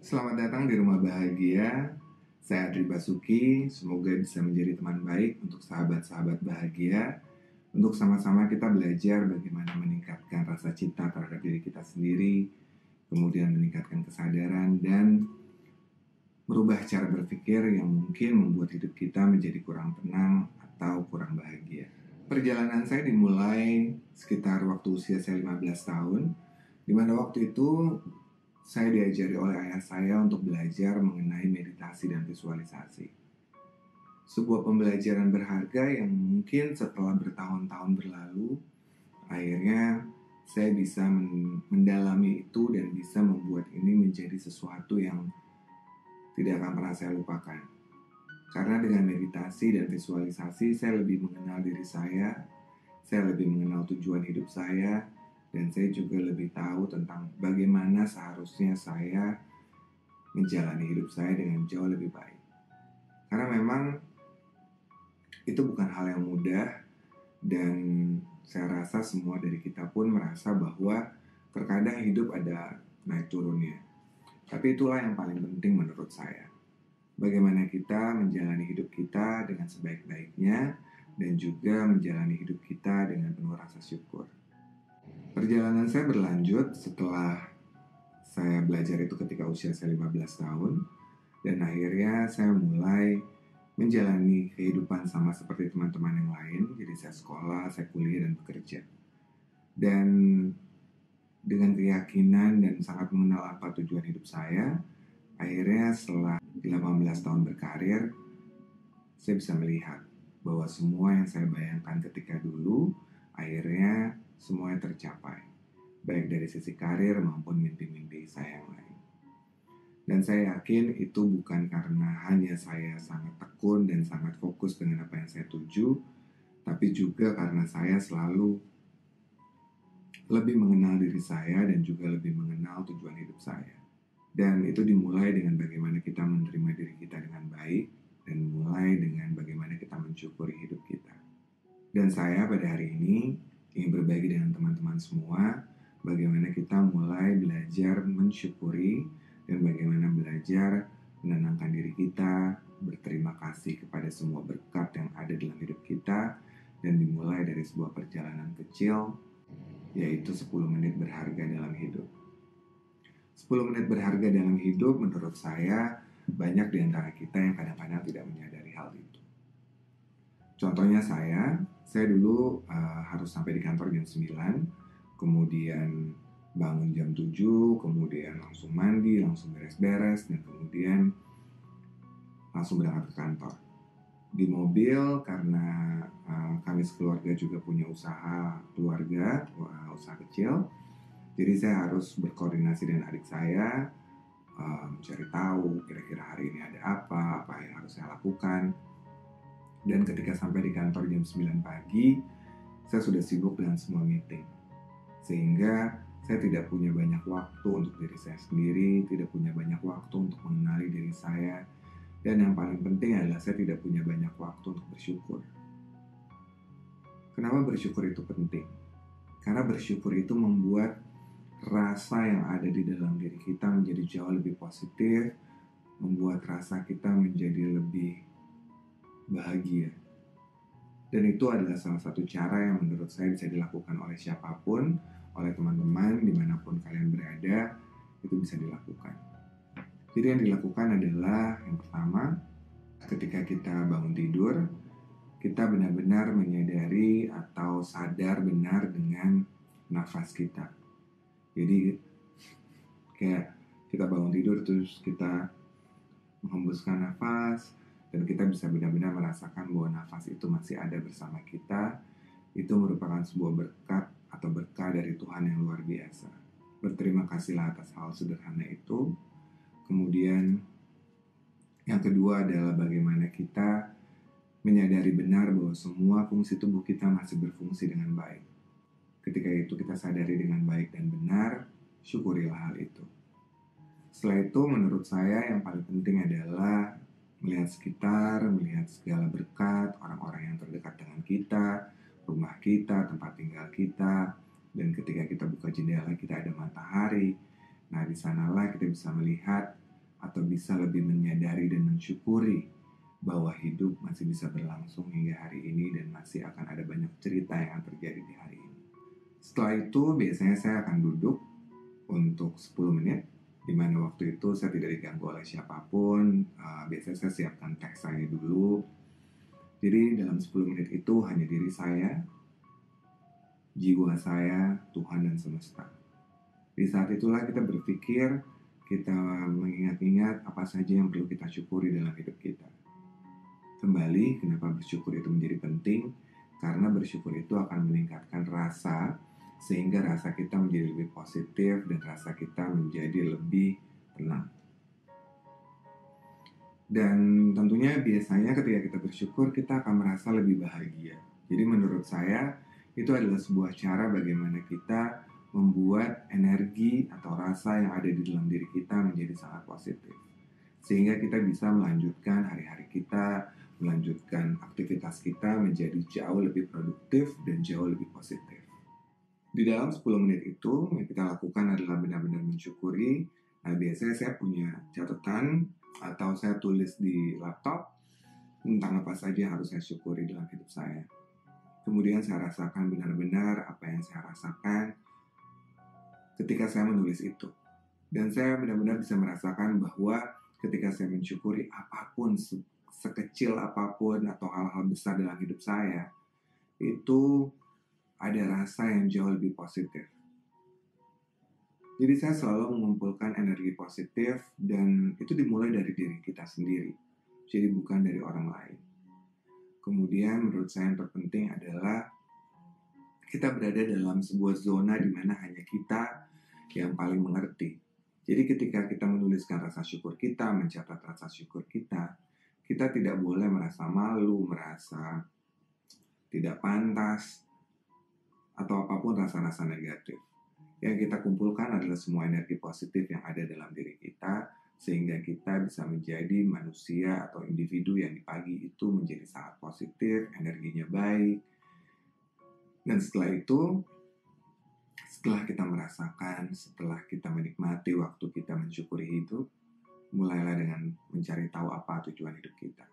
Selamat datang di Rumah Bahagia. Saya Adri Basuki. Semoga bisa menjadi teman baik untuk sahabat-sahabat bahagia. Untuk sama-sama kita belajar bagaimana meningkatkan rasa cinta terhadap diri kita sendiri, kemudian meningkatkan kesadaran dan merubah cara berpikir yang mungkin membuat hidup kita menjadi kurang tenang atau kurang bahagia. Perjalanan saya dimulai sekitar waktu usia saya 15 tahun, di mana waktu itu saya diajari oleh ayah saya untuk belajar mengenai meditasi dan visualisasi. Sebuah pembelajaran berharga yang mungkin setelah bertahun-tahun berlalu, akhirnya saya bisa mendalami itu dan bisa membuat ini menjadi sesuatu yang tidak akan pernah saya lupakan. Karena dengan meditasi dan visualisasi, saya lebih mengenal diri saya lebih mengenal tujuan hidup saya, dan saya juga lebih tahu tentang bagaimana seharusnya saya menjalani hidup saya dengan jauh lebih baik. Karena memang itu bukan hal yang mudah, dan saya rasa semua dari kita pun merasa bahwa terkadang hidup ada naik turunnya. Tapi itulah yang paling penting menurut saya. Bagaimana kita menjalani hidup kita dengan sebaik-baiknya dan juga menjalani hidup kita dengan penuh rasa syukur. Perjalanan saya berlanjut setelah saya belajar itu ketika usia saya 15 tahun, dan akhirnya saya mulai menjalani kehidupan sama seperti teman-teman yang lain. Jadi saya sekolah, saya kuliah dan bekerja. Dan dengan keyakinan dan sangat mengenal apa tujuan hidup saya, akhirnya setelah 18 tahun berkarir, saya bisa melihat bahwa semua yang saya bayangkan ketika dulu akhirnya semuanya tercapai, baik dari sisi karir maupun mimpi-mimpi saya yang lain. Dan saya yakin itu bukan karena hanya saya sangat tekun dan sangat fokus dengan apa yang saya tuju, tapi juga karena saya selalu lebih mengenal diri saya dan juga lebih mengenal tujuan hidup saya. Dan itu dimulai dengan bagaimana kita menerima diri kita dengan baik, dan mulai dengan bagaimana kita mensyukuri hidup kita. Dan saya pada hari ini ingin berbagi dengan teman-teman semua bagaimana kita mulai belajar mensyukuri dan bagaimana belajar menenangkan diri kita, berterima kasih kepada semua berkat yang ada dalam hidup kita, dan dimulai dari sebuah perjalanan kecil, yaitu 10 menit berharga dalam hidup. 10 menit berharga dalam hidup menurut saya banyak di antara kita yang kadang-kadang tidak menyadari hal itu. Contohnya saya dulu harus sampai di kantor jam 9, kemudian bangun jam 7, kemudian langsung mandi, langsung beres-beres, dan kemudian langsung berangkat ke kantor. Di mobil, karena kami sekeluarga juga punya usaha keluarga, usaha kecil, jadi saya harus berkoordinasi dengan adik saya, mencari tahu kira-kira hari ini ada apa yang harus saya lakukan. Dan ketika sampai di kantor jam 9 pagi, saya sudah sibuk dengan semua meeting, sehingga saya tidak punya banyak waktu untuk diri saya sendiri, tidak punya banyak waktu untuk mengenali diri saya, dan yang paling penting adalah saya tidak punya banyak waktu untuk bersyukur. Kenapa bersyukur itu penting? Karena bersyukur itu membuat rasa yang ada di dalam diri kita menjadi jauh lebih positif, membuat rasa kita menjadi lebih bahagia. Dan itu adalah salah satu cara yang menurut saya bisa dilakukan oleh siapapun, oleh teman-teman, dimanapun kalian berada, itu bisa dilakukan. Jadi yang dilakukan adalah, yang pertama, ketika kita bangun tidur, kita benar-benar menyadari atau sadar benar dengan nafas kita. Jadi kayak kita bangun tidur terus kita menghembuskan nafas, dan kita bisa benar-benar merasakan bahwa nafas itu masih ada bersama kita. Itu merupakan sebuah berkat atau berkah dari Tuhan yang luar biasa. Berterima kasihlah atas hal sederhana itu. Kemudian yang kedua adalah bagaimana kita menyadari benar bahwa semua fungsi tubuh kita masih berfungsi dengan baik. Ketika itu kita sadari dengan baik dan benar, syukurilah hal itu. Setelah itu menurut saya yang paling penting adalah melihat sekitar, melihat segala berkat, orang-orang yang terdekat dengan kita, rumah kita, tempat tinggal kita, dan ketika kita buka jendela kita ada matahari. Nah, di sanalah kita bisa melihat atau bisa lebih menyadari dan mensyukuri bahwa hidup masih bisa berlangsung hingga hari ini dan masih akan ada banyak cerita yang akan terjadi di hari ini. Setelah itu biasanya saya akan duduk untuk 10 menit, di mana waktu itu saya tidak diganggu oleh siapapun. Biasanya saya siapkan teks saya dulu. Jadi dalam 10 menit itu hanya diri saya, jiwa saya, Tuhan dan semesta. Di saat itulah kita berpikir, kita mengingat-ingat apa saja yang perlu kita syukuri dalam hidup kita. Kembali, kenapa bersyukur itu menjadi penting? Karena bersyukur itu akan meningkatkan rasa, sehingga rasa kita menjadi lebih positif dan rasa kita menjadi lebih tenang. Dan tentunya biasanya ketika kita bersyukur, kita akan merasa lebih bahagia. Jadi menurut saya, itu adalah sebuah cara bagaimana kita membuat energi atau rasa yang ada di dalam diri kita menjadi sangat positif. Sehingga kita bisa melanjutkan hari-hari kita, melanjutkan aktivitas kita menjadi jauh lebih produktif dan jauh lebih positif. Di dalam 10 menit itu, yang kita lakukan adalah benar-benar mensyukuri. Nah, biasanya saya punya catatan atau saya tulis di laptop tentang apa saja yang harus saya syukuri dalam hidup saya. Kemudian saya rasakan benar-benar apa yang saya rasakan ketika saya menulis itu. Dan saya benar-benar bisa merasakan bahwa ketika saya mensyukuri apapun, sekecil apapun atau hal-hal besar dalam hidup saya, itu ada rasa yang jauh lebih positif. Jadi saya selalu mengumpulkan energi positif dan itu dimulai dari diri kita sendiri. Jadi bukan dari orang lain. Kemudian menurut saya yang terpenting adalah kita berada dalam sebuah zona di mana hanya kita yang paling mengerti. Jadi ketika kita menuliskan rasa syukur kita, mencatat rasa syukur kita tidak boleh merasa malu, merasa tidak pantas, atau apapun rasa-rasa negatif. Yang kita kumpulkan adalah semua energi positif yang ada dalam diri kita, sehingga kita bisa menjadi manusia atau individu yang di pagi itu menjadi sangat positif, energinya baik. Dan setelah itu, setelah kita merasakan, setelah kita menikmati waktu kita mensyukuri hidup, mulailah dengan mencari tahu apa tujuan hidup kita.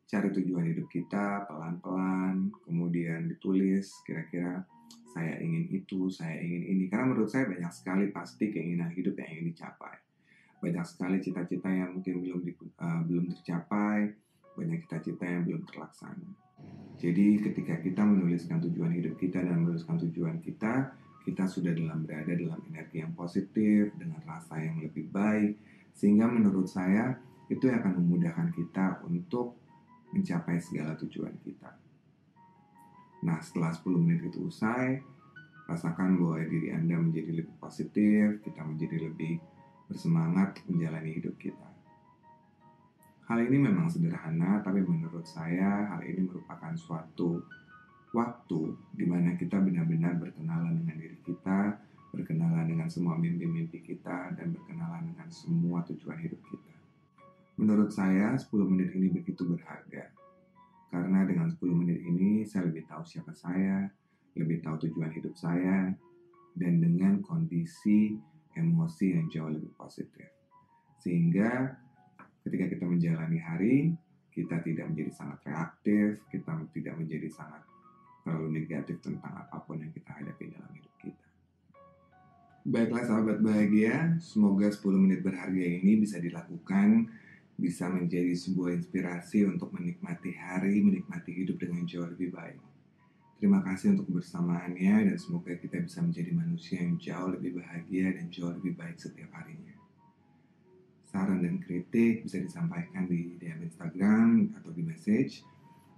Cari tujuan hidup kita pelan-pelan, kemudian ditulis kira-kira saya ingin itu, saya ingin ini. Karena menurut saya banyak sekali pasti keinginan hidup yang ingin dicapai. Banyak sekali cita-cita yang mungkin belum tercapai, banyak cita-cita yang belum terlaksana. Jadi ketika kita menuliskan tujuan hidup kita dan menuliskan tujuan kita sudah berada dalam energi yang positif, dengan rasa yang lebih baik, sehingga menurut saya itu akan memudahkan kita untuk mencapai segala tujuan kita. Nah, setelah 10 menit itu usai, rasakan bahwa diri Anda menjadi lebih positif, kita menjadi lebih bersemangat menjalani hidup kita. Hal ini memang sederhana, tapi menurut saya hal ini merupakan suatu waktu di mana kita benar-benar berkenalan dengan diri kita, berkenalan dengan semua mimpi-mimpi kita, dan berkenalan dengan semua tujuan hidup kita. Menurut saya 10 menit ini begitu berharga. Karena dengan 10 menit ini saya lebih tahu siapa saya, lebih tahu tujuan hidup saya, dan dengan kondisi emosi yang jauh lebih positif. Sehingga ketika kita menjalani hari, kita tidak menjadi sangat reaktif, kita tidak menjadi sangat terlalu negatif tentang apapun yang kita hadapi dalam hidup kita. Baiklah sahabat bahagia, semoga 10 menit berharga ini bisa dilakukan, bisa menjadi sebuah inspirasi untuk menikmati hari, menikmati hidup dengan jauh lebih baik. Terima kasih untuk kebersamaannya dan semoga kita bisa menjadi manusia yang jauh lebih bahagia dan jauh lebih baik setiap harinya. Saran dan kritik bisa disampaikan di DM Instagram atau di message.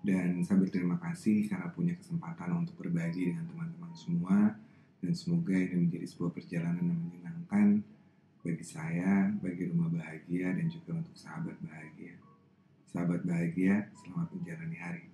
Dan saya berterima kasih karena punya kesempatan untuk berbagi dengan teman-teman semua. Dan semoga ini menjadi sebuah perjalanan yang menyenangkan bagi saya, bagi rumah bahagia, dan juga untuk sahabat bahagia. Sahabat bahagia, selamat menjalani hari.